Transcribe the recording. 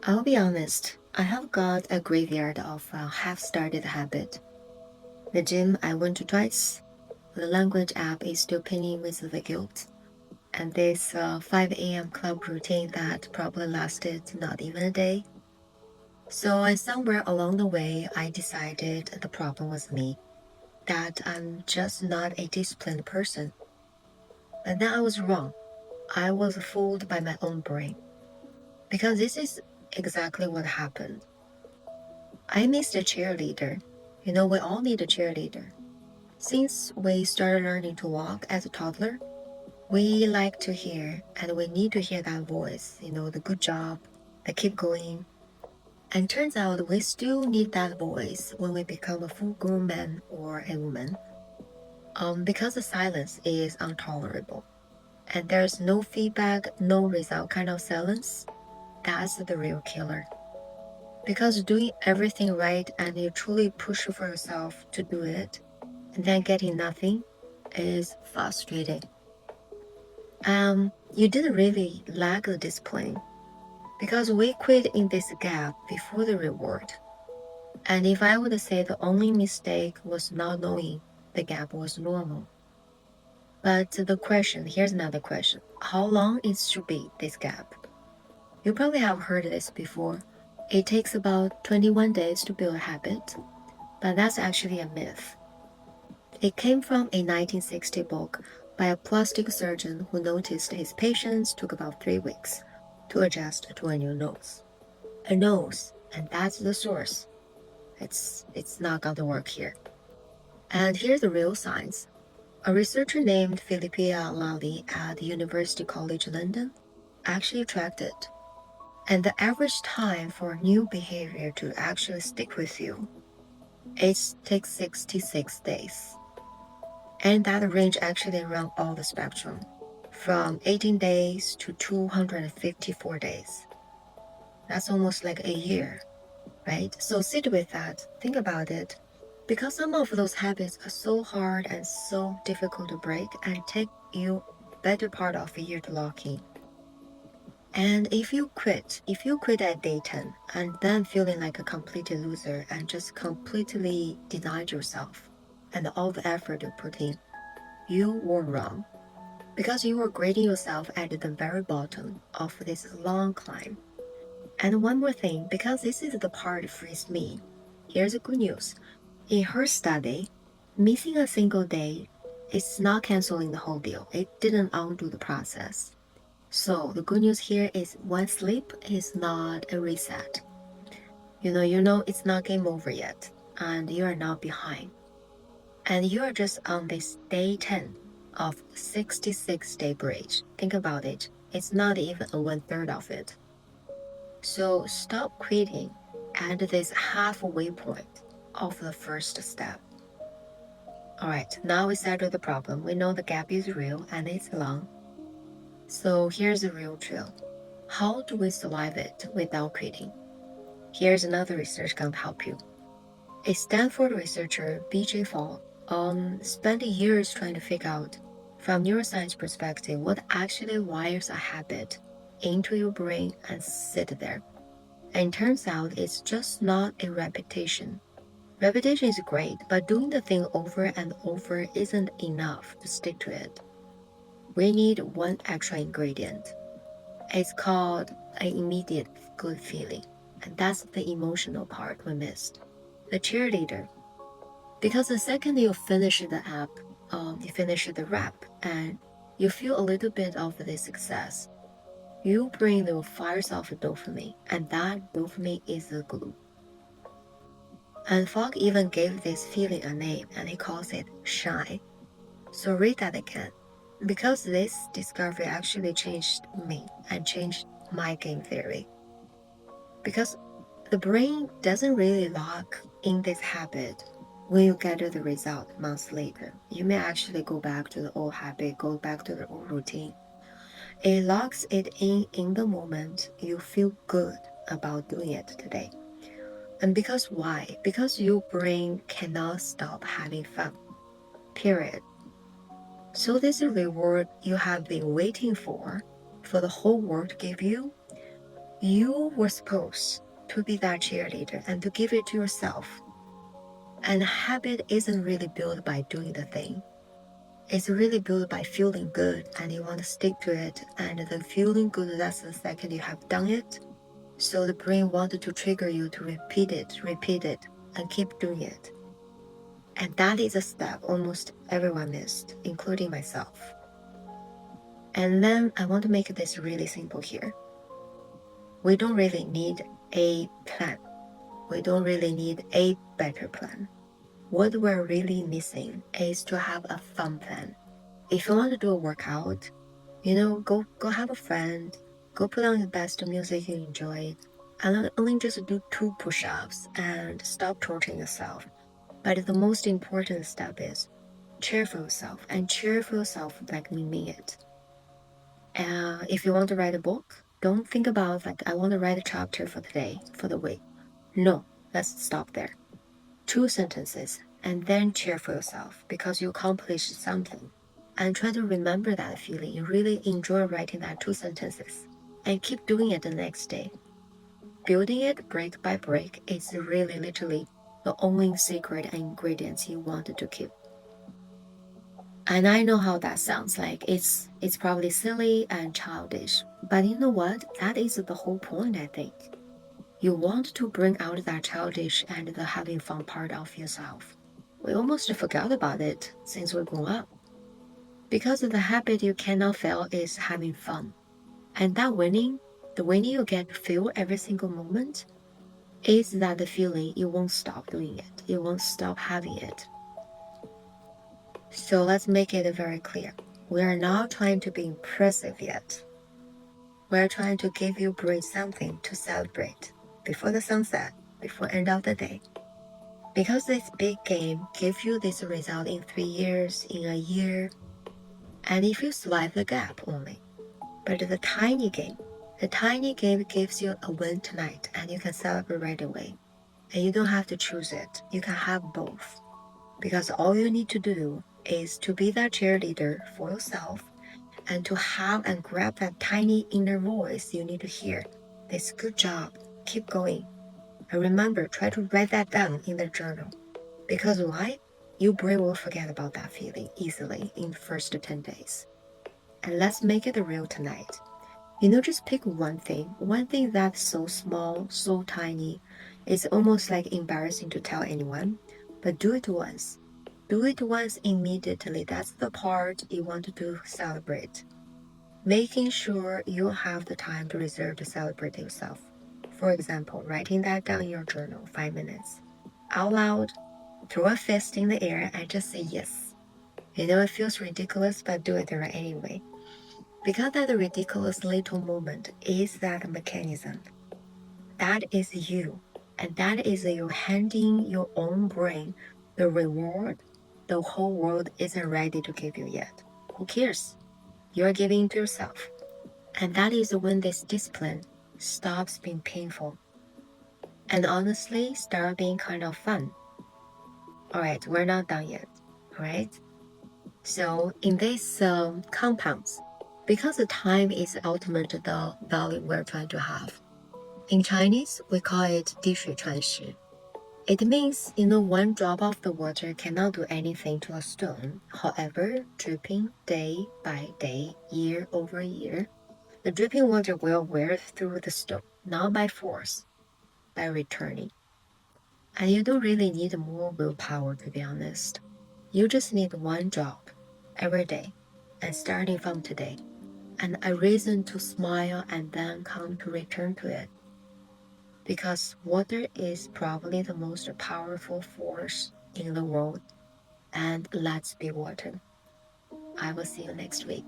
I'll be honest, I have got a graveyard of half-started habit. The gym I went to twice, the language app is still pinning with the guilt, and this 5 a.m. club routine that probably lasted not even a day. So somewhere along the way, I decided the problem was me, that I'm just not a disciplined person. But then I was wrong. I was fooled by my own brain. Because this is exactly what happened. I missed a cheerleader. We all need a cheerleader. Since we started learning to walk as a toddler, we like to hear and we need to hear that voice, the good job, the keep going. And turns out we still need that voice when we become a full-grown man or a woman, because the silence is intolerable. And there's no feedback, no result kind of silence. That's the real killer. Because doing everything right and you truly push for yourself to do it, and then getting nothing is frustrating. You didn't really lack the discipline because we quit in this gap before the reward. And if I would say the only mistake was not knowing the gap was normal. But here's another question. How long it should be, this gap? You probably have heard this before. It takes about 21 days to build a habit, but that's actually a myth. It came from a 1960 book by a plastic surgeon who noticed his patients took about 3 weeks to adjust to a new nose. A nose, and that's the source. It's not going to work here. And here's the real science. A researcher named Phillippa Lally at University College London actually tracked it. And the average time for a new behavior to actually stick with you, it takes 66 days. And that range actually around all the spectrum, from 18 days to 254 days. That's almost like a year, right? So sit with that, think about it, because some of those habits are so hard and so difficult to break and take you better part of a year to lock in. And if you quit at day 10 and then feeling like a complete loser and just completely denied yourself and all the effort you put in, you were wrong. Because you were grading yourself at the very bottom of this long climb. And one more thing, because this is the part that frees me, here's the good news. In her study, missing a single day is not canceling the whole deal. It didn't undo the process. So the good news here is one sleep is not a reset. You know it's not game over yet, and you are not behind. And you are just on this day 10 of 66-day bridge. Think about it. It's not even a 1/3 of it. So stop quitting at this halfway point of the first step. All right, now we settled the problem. We know the gap is real and it's long. So here's the real drill. How do we survive it without quitting? Here's another research going to help you. A Stanford researcher, BJ Fogg, spent years trying to figure out, from neuroscience perspective, what actually wires a habit into your brain and sit there. And it turns out it's just not a repetition. Repetition is great, but doing the thing over and over isn't enough to stick to it. We need one extra ingredient. It's called an immediate good feeling, and that's the emotional part we missed. The cheerleader. Because the second you finish the app, you finish the rap, and you feel a little bit of the success, your brain will fires off dopamine, and that dopamine is the glue. And Fogg even gave this feeling a name, and he calls it shine. So read that again, because this discovery actually changed me and changed my game theory. Because the brain doesn't really lock in this habit when you get the result months later. You may actually go back to the old habit, go back to the old routine. It locks it in the moment you feel good about doing it today. And because why? Because your brain cannot stop having fun, period. So this reward you have been waiting for the whole world to give you, You were supposed to be that cheerleader and to give it to yourself. And habit isn't really built by doing the thing. It's really built by feeling good and you want to stick to it. And the feeling good, that's the second you have done it. So the brain wanted to trigger you to repeat it, and keep doing it. And that is a step almost everyone missed, including myself. And then I want to make this really simple here. We don't really need a plan. We don't really need a better plan. What we're really missing is to have a fun plan. If you want to do a workout, go have a friend, go put on the best music you enjoy, and only just do 2 push-ups and stop torturing yourself. But the most important step is cheer for yourself, and cheer for yourself like meaning it. If you want to write a book, don't think about I want to write a chapter for today, for the week. No, let's stop there. 2 sentences, and then cheer for yourself because you accomplished something. And try to remember that feeling. You really enjoy writing that 2 sentences and keep doing it the next day. Building it brick by brick is really literally the only secret ingredients you wanted to keep. And I know how that sounds like. It's probably silly and childish, but you know what? That is the whole point, I think. You want to bring out that childish and the having fun part of yourself. We almost forgot about it since we grew up. Because the habit you cannot fail is having fun. And that winning, the winning you get to feel every single moment, is that the feeling you won't stop doing it. You won't stop having it. So let's make it very clear. We are not trying to be impressive yet. We're trying to give your brain something to celebrate before the sunset, before end of the day. Because this big game gives you this result in 3 years, in a year, and if you survive the gap only. But the tiny game gives you a win tonight and you can celebrate right away. And you don't have to choose it. You can have both. Because all you need to do is to be that cheerleader for yourself and to have and grab that tiny inner voice you need to hear. This good job. Keep going. And remember, try to write that down in the journal. Because why? Your brain will forget about that feeling easily in the first 10 days. And let's make it real tonight. Just pick one thing that's so small, so tiny, it's almost like embarrassing to tell anyone, but do it once. Do it once immediately. That's the part you want to celebrate. Making sure you have the time to reserve to celebrate yourself. For example, writing that down in your journal, 5 minutes. Out loud, throw a fist in the air and just say yes. It feels ridiculous, but do it anyway. Because that ridiculous little moment is that mechanism. That is you. And that is you handing your own brain the reward the whole world isn't ready to give you yet. Who cares? You're giving to yourself. And that is when this discipline stops being painful. And honestly, start being kind of fun. Alright, we're not done yet. Alright? So in this compounds, because the time is ultimately the value we're trying to have. In Chinese, we call it 滴水穿石. It means, one drop of the water cannot do anything to a stone. However, dripping day by day, year over year, the dripping water will wear through the stone, not by force, by returning. And you don't really need more willpower, to be honest. You just need one drop every day, and starting from today, and a reason to smile and then come to return to it. Because water is probably the most powerful force in the world, and let's be water. I will see you next week.